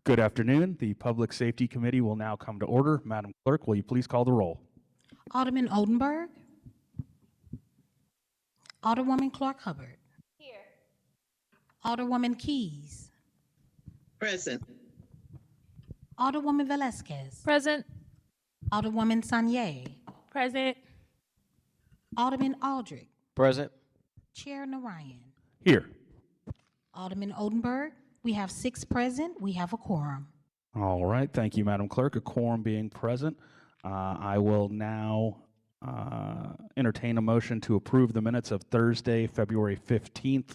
Good afternoon. The Public Safety Committee will now come to order. Madam Clerk, will you please call the roll? Alderman Oldenburg. Alderwoman Clark Hubbard. Here. Alderwoman Keys. Present. Alderwoman Velasquez. Present. Alderwoman Sanye. Present. Alderman Aldrich. Present. Chair Narayan. Here. Alderman Oldenburg. We have 6 present. We have a quorum. All right. Thank you, Madam Clerk. A quorum being present, I will now entertain a motion to approve the minutes of Thursday, February 15th,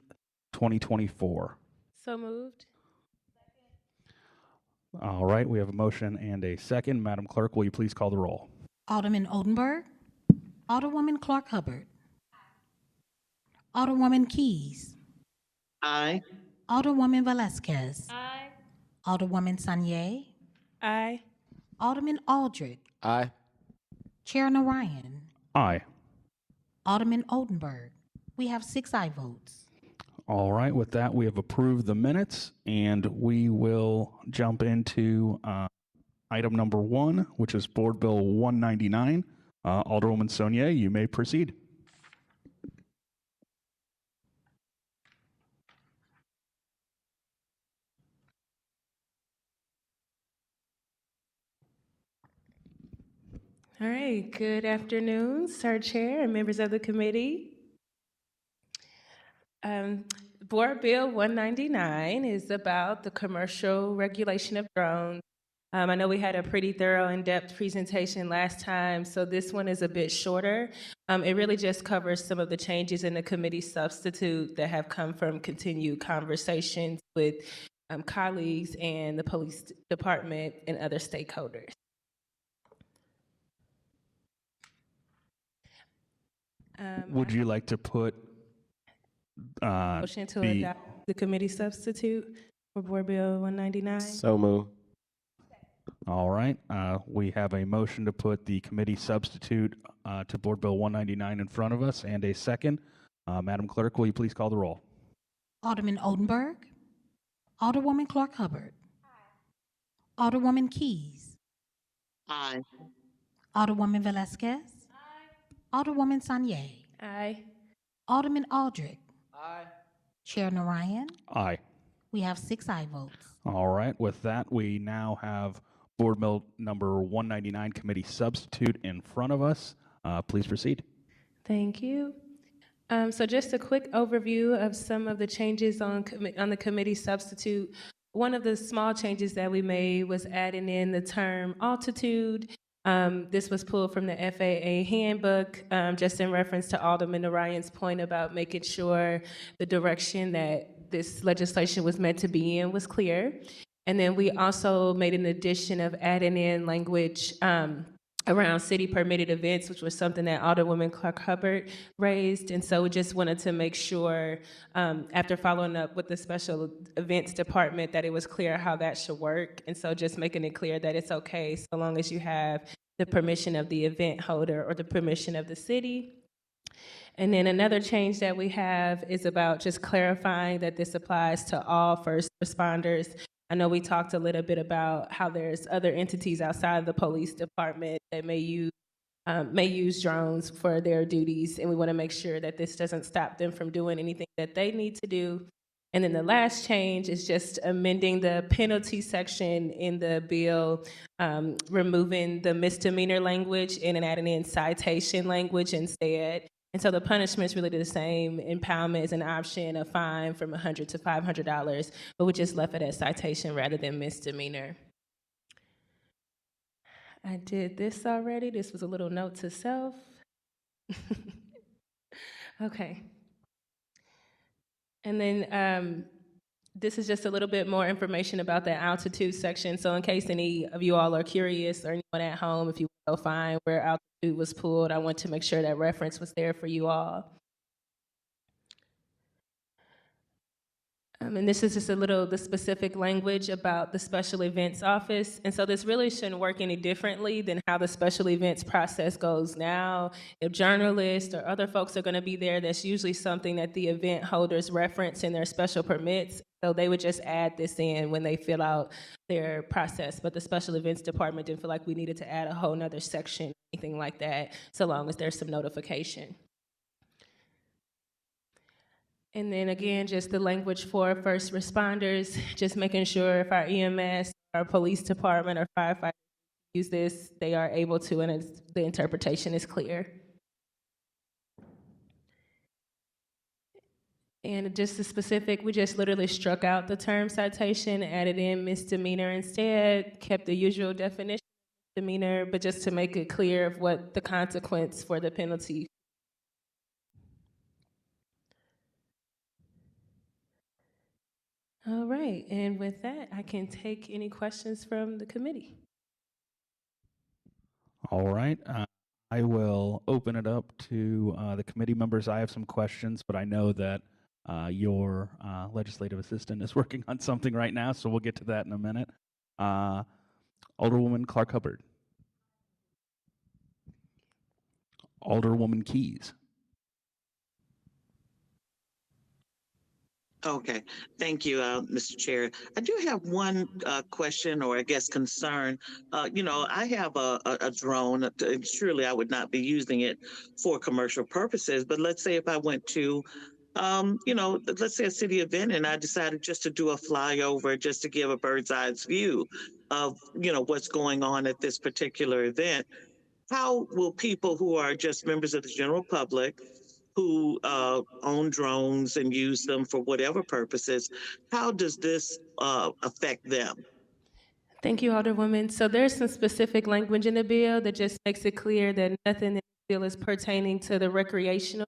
2024. So moved. All right. We have a motion and a second. Madam Clerk, will you please call the roll? Alderman Oldenburg. Alderwoman Clark Hubbard. Alderwoman Keys. Aye. Alderwoman Velasquez. Aye. Alderwoman Sanye. Aye. Alderman Aldrich. Aye. Chair Narayan. Aye. Alderman Oldenburg. We have 6 aye votes. All right. With that, we have approved the minutes, and we will jump into item number 1, which is Board Bill 199. Alderwoman Saunier, you may proceed. All right. Good afternoon, Sir Chair and members of the committee. Board Bill 199 is about the commercial regulation of drones. I know we had a pretty thorough, in-depth presentation last time, so this one is a bit shorter. It really just covers some of the changes in the committee substitute that have come from continued conversations with colleagues and the police department and other stakeholders. Would you like to put Motion to adopt the committee substitute for Board Bill 199. So move. all right. We have a motion to put the committee substitute to Board Bill 199 in front of us and a second. Madam Clerk, will you please call the roll? Alderman Oldenburg. Alderwoman Clark Hubbard. Alderwoman Keys. Aye. Alderwoman Velasquez. Alderwoman Sanye. Aye. Alderman Aldrich. Aye. Chair Narayan. Aye. We have 6 aye votes. All right. With that, we now have Board Bill number 199 committee substitute in front of us. Please proceed. Thank you. So just a quick overview of some of the changes on the committee substitute. One of the small changes that we made was adding in the term altitude. This was pulled from the FAA handbook, just in reference to Alderman Narayan's point about making sure the direction that this legislation was meant to be in was clear. And then we also made an addition of adding in language around city permitted events, which was something that Alderwoman Clark Hubbard raised. And so we just wanted to make sure, after following up with the special events department, that it was clear how that should work. And so just making it clear that it's okay so long as you have the permission of the event holder or the permission of the city. And then another change that we have is about just clarifying that this applies to all first responders. I know we talked a little bit about how there's other entities outside of the police department that may use drones for their duties, and we want to make sure that this doesn't stop them from doing anything that they need to do. And then the last change is just amending the penalty section in the bill, removing the misdemeanor language and adding in citation language instead. And so the punishment's really the same. Impoundment is an option, a fine from $100 to $500, but we just left it as citation rather than misdemeanor. I did this already. This was a little note to self. Okay. And then this is just a little bit more information about the altitude section. So in case any of you all are curious or anyone at home, if you want to find where altitude was pulled, I want to make sure that reference was there for you all. And this is just the specific language about the special events office. And so this really shouldn't work any differently than how the special events process goes now. If journalists or other folks are going to be there, that's usually something that the event holders reference in their special permits. So they would just add this in when they fill out their process. But the special events department didn't feel like we needed to add a whole nother section, anything like that, so long as there's some notification. And then again, just the language for first responders, just making sure if our EMS, our police department, or firefighters use this, they are able to, and the interpretation is clear. And just the specific, we just literally struck out the term citation, added in misdemeanor instead, kept the usual definition of misdemeanor, but just to make it clear of what the consequence for the penalty. All right, and with that, I can take any questions from the committee. All right. I will open it up to the committee members. I have some questions, but I know that your legislative assistant is working on something right now, so we'll get to that in a minute. Alderwoman Clark Hubbard. Alderwoman Keys. Okay, thank you, Mr. Chair. I do have one question, or I guess concern. I have a drone. Surely I would not be using it for commercial purposes, but let's say if I went to let's say a city event and I decided just to do a flyover just to give a bird's eye view of, what's going on at this particular event. How will people who are just members of the general public who own drones and use them for whatever purposes, how does this affect them? Thank you, Alderwoman. So there's some specific language in the bill that just makes it clear that nothing in the bill is pertaining to the recreational.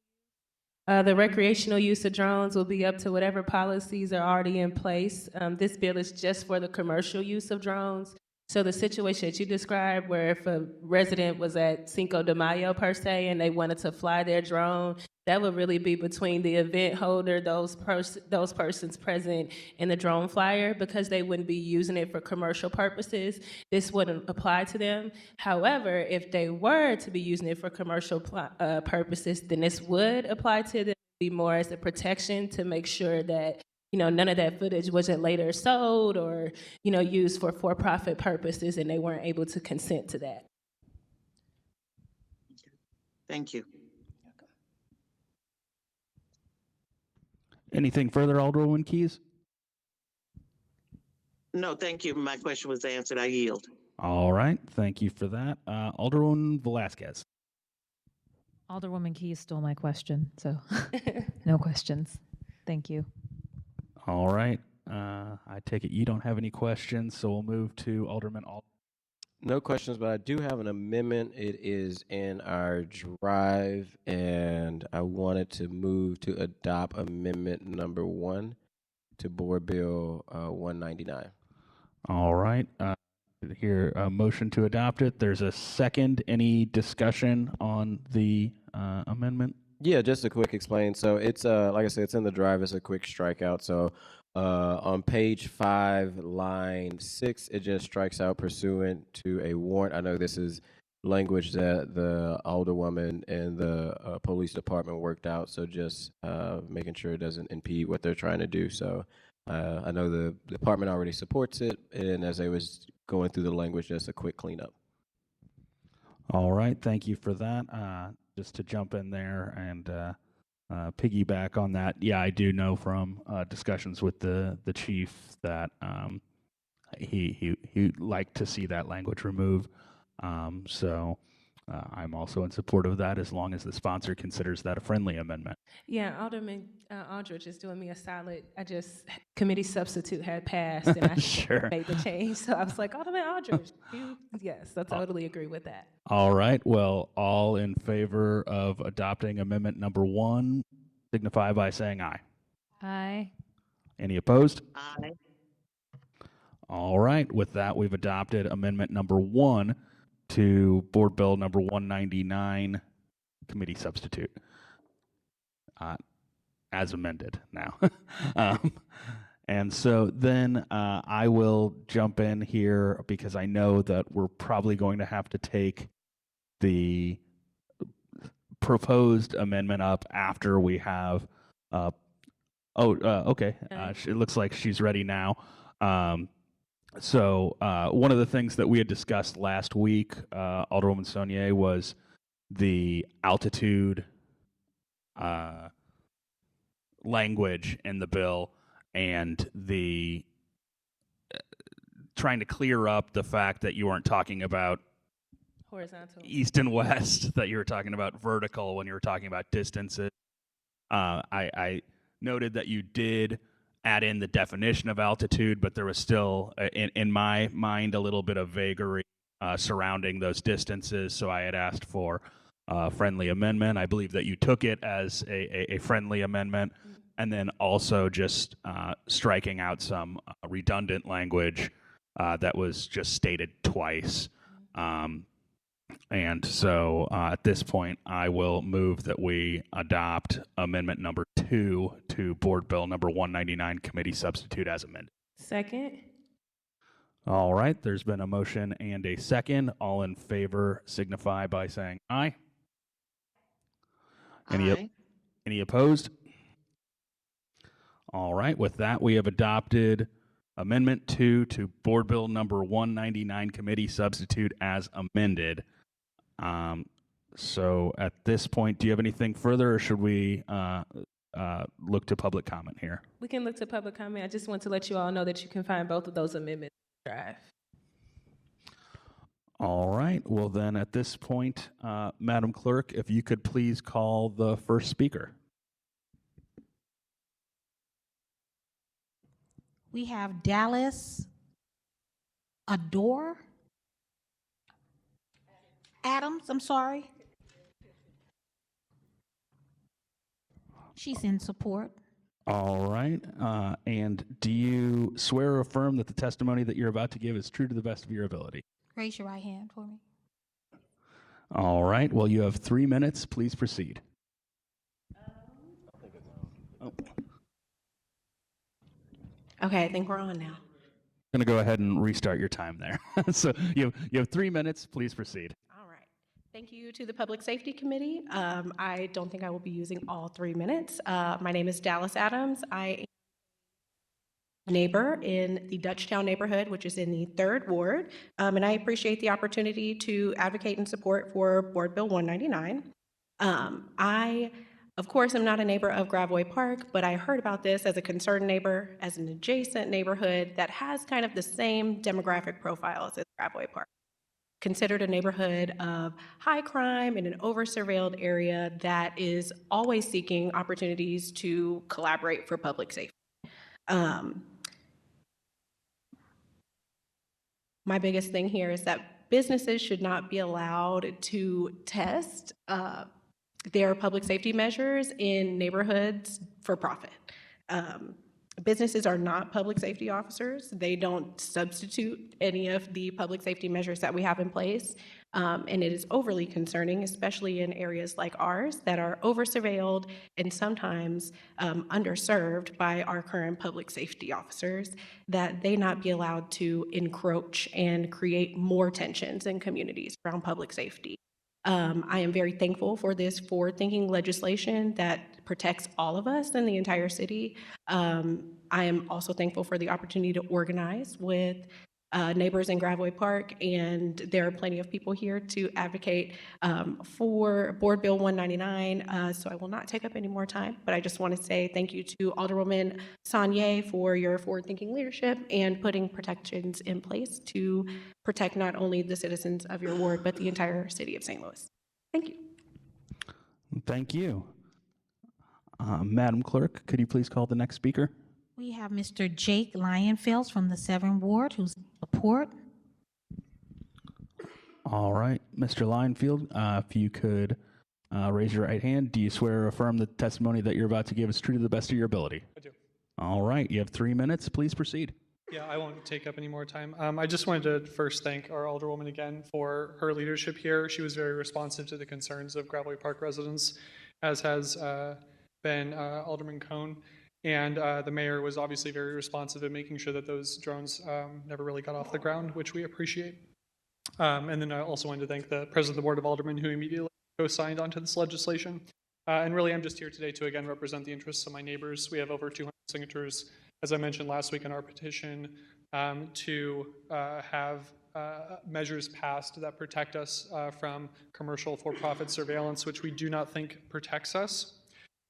The recreational use of drones will be up to whatever policies are already in place. This bill is just for the commercial use of drones. So the situation that you described, where if a resident was at Cinco de Mayo per se and they wanted to fly their drone, that would really be between the event holder, those persons present, and the drone flyer, because they wouldn't be using it for commercial purposes. This wouldn't apply to them. However, if they were to be using it for commercial purposes, then this would apply to them, be more as a protection to make sure that none of that footage wasn't later sold or, used for for-profit purposes, and they weren't able to consent to that. Thank you. Anything further, Alderwoman Keys? No, thank you. My question was answered. I yield. All right. Thank you for that. Alderwoman Velasquez. Alderwoman Keys stole my question, so no questions. Thank you. All right. I take it you don't have any questions, so we'll move to Alderman Alder. No questions, but I do have an amendment. It is in our drive, and I wanted to move to adopt amendment number 1 to Board Bill 199. All right. Here, a motion to adopt it. There's a second. Any discussion on the amendment? Yeah, just a quick explain. So it's like I said, it's in the drive. It's a quick strikeout. So on page 5, line 6, it just strikes out pursuant to a warrant. I know this is language that the Alderwoman and the police department worked out. So just making sure it doesn't impede what they're trying to do. So I know the department already supports it, and as I was going through the language, just a quick cleanup. All right. Thank you for that. Just to jump in there and piggyback on that, yeah, I do know from discussions with the chief that he liked to see that language removed. So I'm also in support of that, as long as the sponsor considers that a friendly amendment. Yeah, Alderman Aldridge is doing me a solid. Committee substitute had passed, and I Sure. made the change. So I was like, Alderman Aldridge, yes, I totally agree with that. All right. Well, all in favor of adopting amendment number 1, signify by saying aye. Aye. Any opposed? Aye. All right. With that, we've adopted amendment number 1 to Board Bill number 199, committee substitute, as amended now. And so then I will jump in here because I know that we're probably going to have to take the proposed amendment up after we have a Okay. It looks like she's ready now. So one of the things that we had discussed last week, Alderwoman Saunier, was the altitude language in the bill and the trying to clear up the fact that you weren't talking about Horizontal. east and west, that you were talking about vertical when you were talking about distances. I noted that you did add in the definition of altitude, but there was still, in my mind, a little bit of vagary surrounding those distances. So I had asked for a friendly amendment. I believe that you took it as a friendly amendment, and then also just striking out some redundant language that was just stated twice. And so at this point, I will move that we adopt amendment number 2 to Board Bill number 199, committee substitute as amended. Second. All right, there's been a motion and a second. All in favor signify by saying aye. Aye. Any opposed? All right, with that, we have adopted amendment 2 to Board Bill number 199, committee substitute as amended. So at this point, do you have anything further, or should we look to public comment here? We can look to public comment. I just want to let you all know that you can find both of those amendments in the drive. All right. Well, then at this point, Madam Clerk, if you could please call the first speaker. We have Dallas Adore. Adams, I'm sorry. She's in support. All right. And do you swear or affirm that the testimony that you're about to give is true to the best of your ability? Raise your right hand for me. All right. Well, you have 3 minutes. Please proceed. Oh. Okay, I think we're on now. I'm going to go ahead and restart your time there. So you have 3 minutes. Please proceed. All right. Thank you to the Public Safety Committee. I don't think I will be using all 3 minutes. My name is Dallas Adams. I am a neighbor in the Dutchtown neighborhood, which is in the 3rd Ward, and I appreciate the opportunity to advocate and support for Board Bill 199. I, of course, am not a neighbor of Gravois Park, but I heard about this as a concerned neighbor, as an adjacent neighborhood that has kind of the same demographic profiles as Gravois Park. Considered a neighborhood of high crime in an over-surveilled area that is always seeking opportunities to collaborate for public safety. My biggest thing here is that businesses should not be allowed to test their public safety measures in neighborhoods for profit. Businesses are not public safety officers. They don't substitute any of the public safety measures that we have in place. And it is overly concerning, especially in areas like ours that are over-surveilled and sometimes underserved by our current public safety officers, that they not be allowed to encroach and create more tensions in communities around public safety. I am very thankful for this forward-thinking legislation that protects all of us in the entire city. I am also thankful for the opportunity to organize with neighbors in Gravois Park, and there are plenty of people here to advocate for Board Bill 199, so I will not take up any more time, but I just want to say thank you to Alderwoman Saunier for your forward-thinking leadership and putting protections in place to protect not only the citizens of your ward, but the entire city of St. Louis. Thank you. Thank you. Madam Clerk, could you please call the next speaker? We have Mr. Jake Lionfels from the 7th Ward, who's in support. All right, Mr. Linefield, if you could raise your right hand. Do you swear or affirm the testimony that you're about to give is true to the best of your ability? I do. All right, you have 3 minutes. Please proceed. Yeah, I won't take up any more time. I just wanted to first thank our Alderwoman again for her leadership here. She was very responsive to the concerns of Gravois Park residents, as has been Alderman Cohn. And the mayor was obviously very responsive in making sure that those drones never really got off the ground, which we appreciate. And then I also wanted to thank the president of the Board of Aldermen who immediately co-signed onto this legislation. And really, I'm just here today to, again, represent the interests of my neighbors. We have over 200 signatures, as I mentioned last week in our petition, to have measures passed that protect us from commercial for-profit surveillance, which we do not think protects us.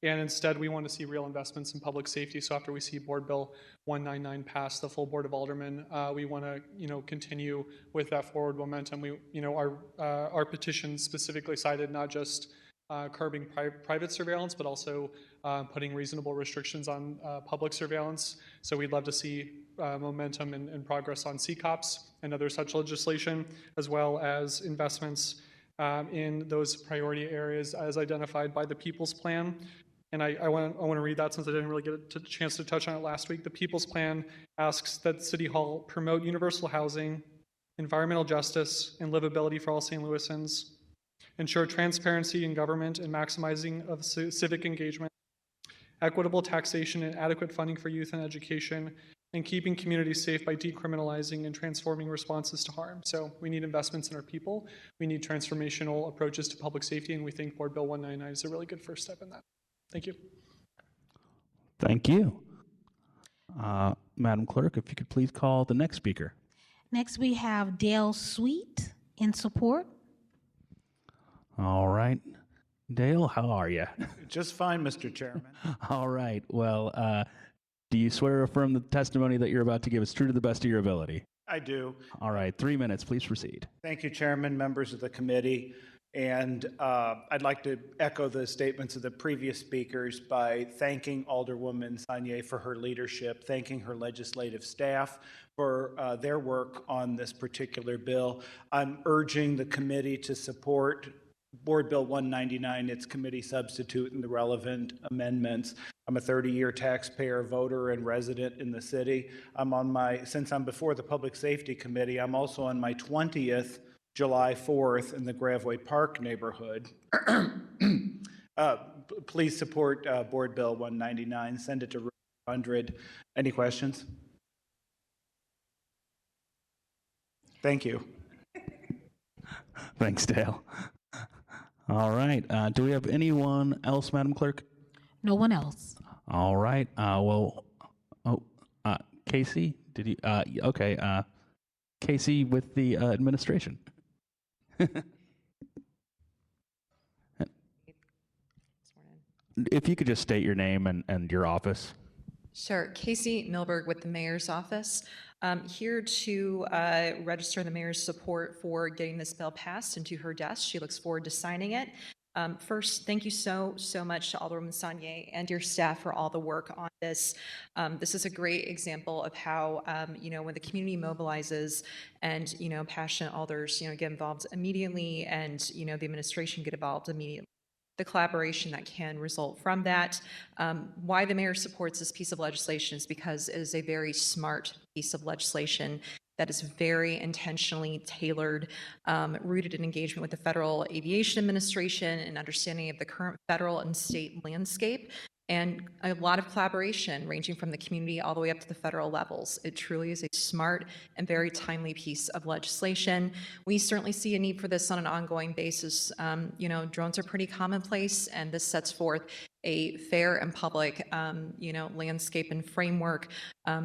And instead, we want to see real investments in public safety. So after we see Board Bill 199 pass the full Board of Aldermen, we want to, continue with that forward momentum. Our petition specifically cited not just curbing private surveillance, but also putting reasonable restrictions on public surveillance. So we'd love to see momentum and progress on CCOPS and other such legislation, as well as investments in those priority areas as identified by the People's Plan. And I want to read that since I didn't really get a chance to touch on it last week. The People's Plan asks that City Hall promote universal housing, environmental justice, and livability for all St. Louisans, ensure transparency in government and maximizing of civic engagement, equitable taxation and adequate funding for youth and education, and keeping communities safe by decriminalizing and transforming responses to harm. So we need investments in our people. We need transformational approaches to public safety, and we think Board Bill 199 is a really good first step in that. Thank you. Thank you. Madam Clerk, if you could please call the next speaker. Next, we have Dale Sweet in support. All right. Dale, how are you? Just fine, Mr. Chairman. All right. Well, do you swear or affirm the testimony that you're about to give is true to the best of your ability? I do. All right. 3 minutes. Please proceed. Thank you, Chairman, members of the committee. And I'd like to echo the statements of the previous speakers by thanking Alderwoman Saunier for her leadership, thanking her legislative staff for their work on this particular bill. I'm urging the committee to support Board Bill 199, its committee substitute, and the relevant amendments. I'm a 30-year taxpayer, voter, and resident in the city. Since I'm before the Public Safety Committee, I'm also on my 20th July 4th in the Graveway Park neighborhood. Please support Board Bill 199. Send it to Room 100. Any questions? Thank you. Thanks, Dale. All right. Do we have anyone else, Madam Clerk? No one else. All right. Casey, did you? Okay. Casey with the administration. If you could just state your name and your office. Sure. Casey Milberg with the Mayor's Office. Here to register the Mayor's support for getting this bill passed into her desk. She looks forward to signing it. First, thank you so much to Alderwoman Saunier and your staff for all the work on this. This is a great example of how, when the community mobilizes and, passionate alders, get involved immediately and, the administration get involved immediately. The collaboration that can result from that. Why the mayor supports this piece of legislation is because it is a very smart piece of legislation that is very intentionally tailored, rooted in engagement with the Federal Aviation Administration and understanding of the current federal and state landscape, and a lot of collaboration ranging from the community all the way up to the federal levels. It truly is a smart and very timely piece of legislation. We certainly see a need for this on an ongoing basis. Drones are pretty commonplace, and this sets forth a fair and public, landscape and framework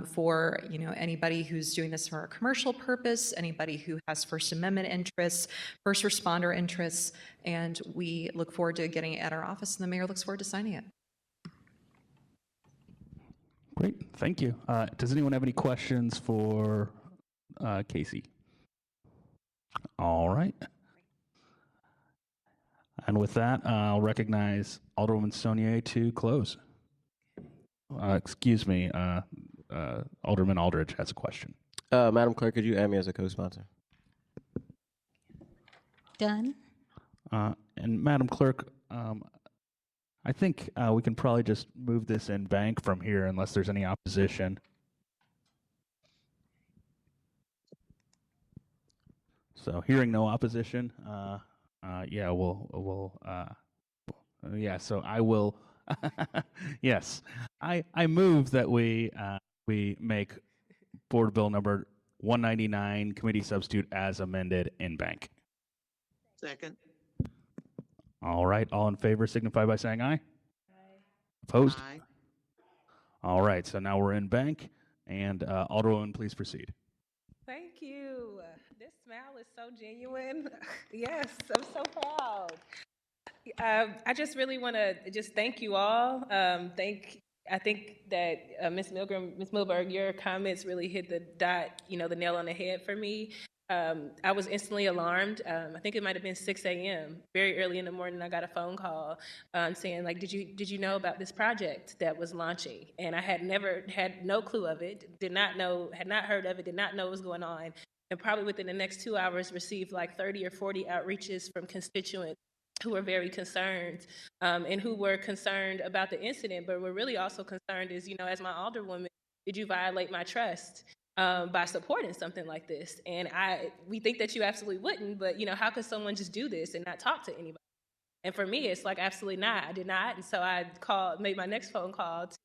for, anybody who's doing this for a commercial purpose, anybody who has First Amendment interests, first responder interests, and we look forward to getting it at our office, and the mayor looks forward to signing it. Great, thank you. Does anyone have any questions for Casey? All right. And with that, I'll recognize Alderwoman Saunier to close. Excuse me, Alderman Aldridge has a question. Madam Clerk, could you add me as a co-sponsor? Done. And Madam Clerk, I think we can probably just move this in bank from here unless there's any opposition. So hearing no opposition, so I will, yes, I move that we make Board Bill number 199 committee substitute as amended in bank. Second. All right, all in favor signify by saying aye. Opposed? Aye. All right, so now we're in bank, and Alderwoman, please proceed. Thank you. This smile is so genuine. Yes, I'm so proud. I just really want to just thank you all. I think that Ms. Milberg, your comments really hit the dot, the nail on the head for me. I was instantly alarmed. I think it might have been 6 a.m. Very early in the morning, I got a phone call saying, like, did you know about this project that was launching? And I had no clue of it, had not heard of it, did not know what was going on. And probably within the next 2 hours, received like 30 or 40 outreaches from constituents who were very concerned and who were concerned about the incident, but were really also concerned is, as my alderwoman, did you violate my trust by supporting something like this? And we think that you absolutely wouldn't, but how could someone just do this and not talk to anybody? And for me, it's like, absolutely not. I did not. And so I made my next phone call to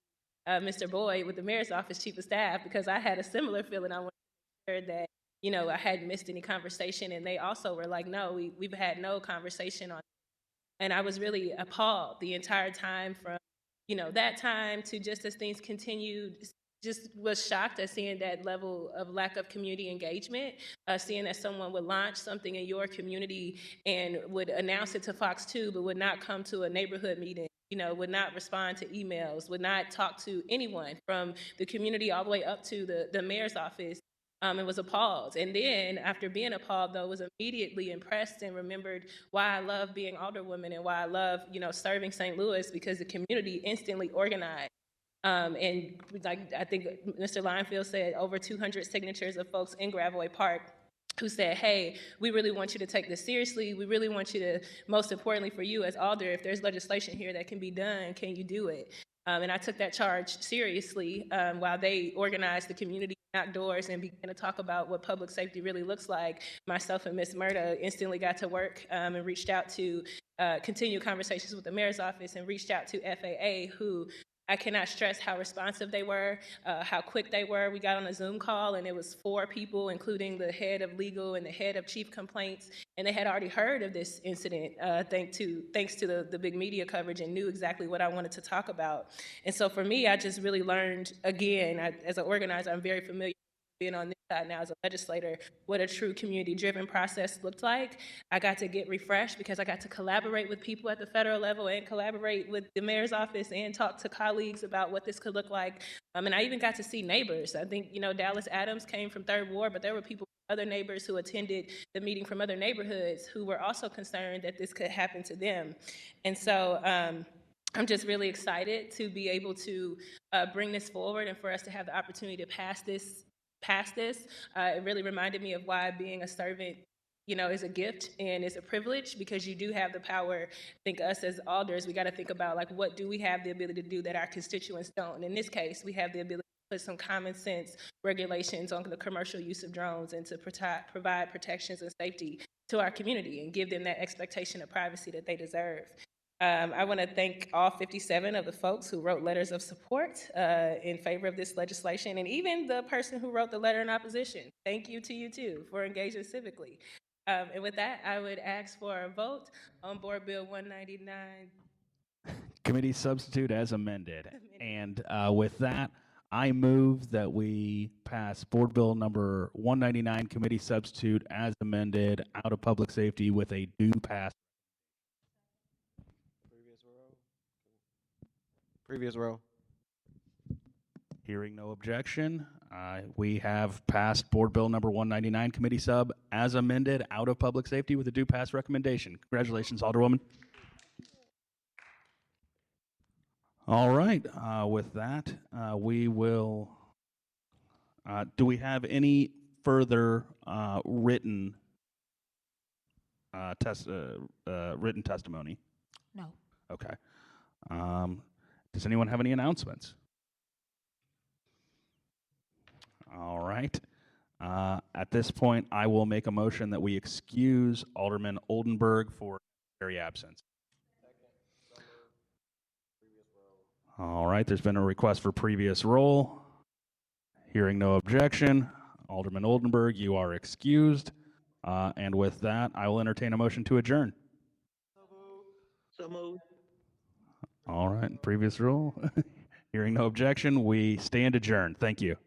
Mr. Boyd with the mayor's office, chief of staff, because I had a similar feeling. I wanted to make sure that, I hadn't missed any conversation. And they also were like, no, we've had no conversation on. And I was really appalled the entire time from, that time to just as things continued, just was shocked at seeing that level of lack of community engagement, seeing that someone would launch something in your community and would announce it to Fox 2, but would not come to a neighborhood meeting, would not respond to emails, would not talk to anyone from the community all the way up to the mayor's office. And was appalled. And then after being appalled, though, was immediately impressed and remembered why I love being alderwoman and why I love, serving St. Louis, because the community instantly organized. And like I think Mr. Linefield said, over 200 signatures of folks in Gravois Park who said, hey, we really want you to take this seriously. We really want you to, most importantly for you as alder, if there's legislation here that can be done, can you do it? And I took that charge seriously while they organized the community, knocked doors, and began to talk about what public safety really looks like. Myself and Ms. Murda instantly got to work and reached out to continue conversations with the mayor's office and reached out to FAA, who I cannot stress how responsive they were, how quick they were. We got on a Zoom call, and it was 4 people, including the head of legal and the head of chief complaints, and they had already heard of this incident thanks to the big media coverage, and knew exactly what I wanted to talk about. And so for me, I just really learned, again, as an organizer, I'm very familiar being on this side now as a legislator, what a true community-driven process looked like. I got to get refreshed because I got to collaborate with people at the federal level and collaborate with the mayor's office and talk to colleagues about what this could look like. And I even got to see neighbors. I think, Dallas Adams came from Third Ward, but there were people, other neighbors who attended the meeting from other neighborhoods who were also concerned that this could happen to them. And so, I'm just really excited to be able to bring this forward and for us to have the opportunity to pass this. It really reminded me of why being a servant, is a gift and is a privilege, because you do have the power. I think us as alders, we got to think about, like, what do we have the ability to do that our constituents don't? And in this case, we have the ability to put some common sense regulations on the commercial use of drones and to provide protections and safety to our community and give them that expectation of privacy that they deserve. I want to thank all 57 of the folks who wrote letters of support in favor of this legislation, and even the person who wrote the letter in opposition. Thank you to you, too, for engaging civically. And with that, I would ask for a vote on Board Bill 199. Committee substitute as amended. And with that, I move that we pass Board Bill number 199, Committee substitute as amended, out of public safety with a due pass. Previous row. Hearing no objection, we have passed Board Bill number 199, Committee sub, as amended, out of public safety with a due pass recommendation. Congratulations, Alderwoman. All right, with that, we will, do we have any further written testimony? No. Okay. Does anyone have any announcements? All right. At this point, I will make a motion that we excuse Alderman Oldenburg for necessary absence. All right, there's been a request for previous roll. Hearing no objection, Alderman Oldenburg, you are excused. And with that, I will entertain a motion to adjourn. moved. All right, previous rule. Hearing no objection, we stand adjourned. Thank you.